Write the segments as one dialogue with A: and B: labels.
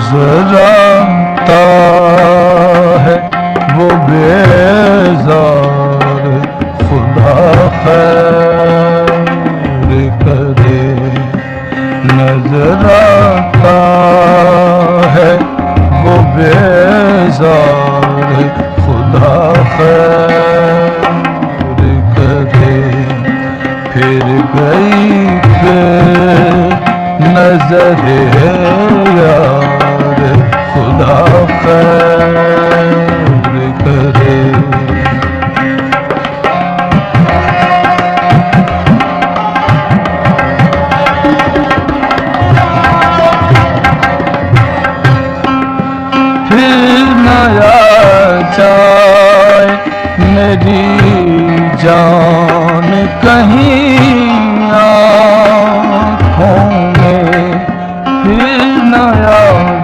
A: نظر آتا ہے وہ بیزار خدا خیر کرے نظر آتا ہے وہ بیزار خدا خیر کرے پھر گئی نظر یار خدا خیر کرے پھر نیا جائے میری جان کہیں آنکھوں میں پھر نیا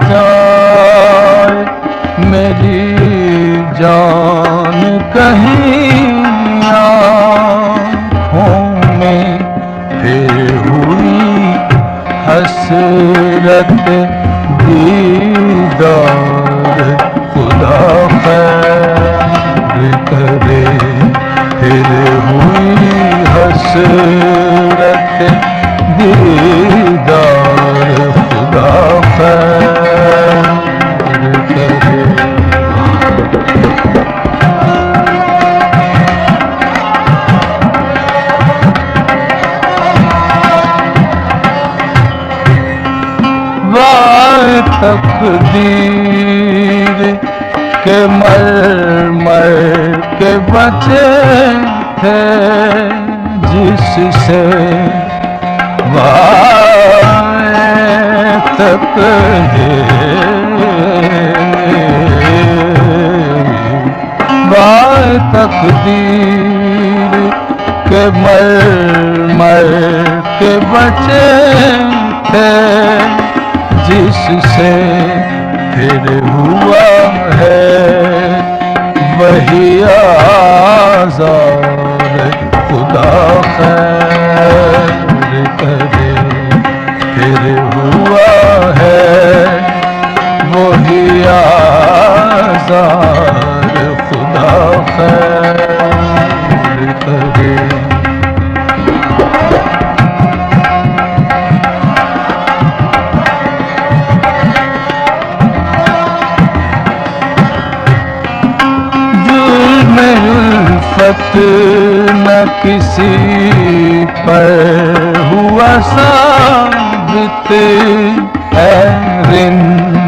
A: جائے میری جان کہیں آنکھوں میں پھر ہوئی حسرت دیدار خدا خیر کرے پھر ہوئی حسرت دیدار خدا خیر کرے وائے تقدیر کے مر مر کے بچے تھے جس سے وائے تقدیر کے مر مر کے بچے تھے جس سے پھر ہوا ہے وہی آزار خدا خیر کرے پھر ہوا ہے وہی آزار خدا خیر کرے الفت نہ کسی پر ہوا ثابت ہے رند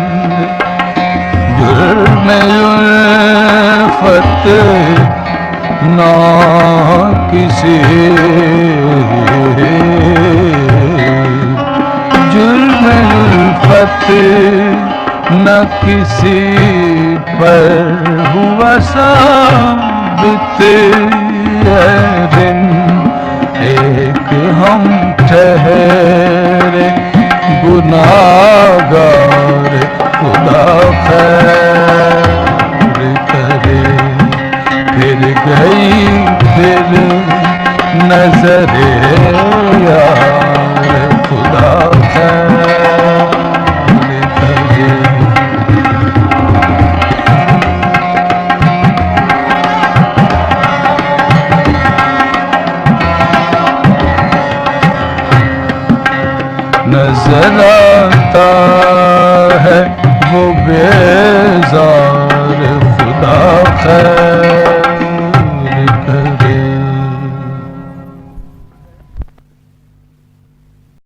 A: جرم الفت نہ کسی جرم الفت نہ کسی پر ہوا ثابت دن ایک ہم ٹھہرے گناہگار خدا خیر کرے پھر گئی پھر نظر یار خدا خیر کرے نظر آتا ہے وہ بیزار خدا خیر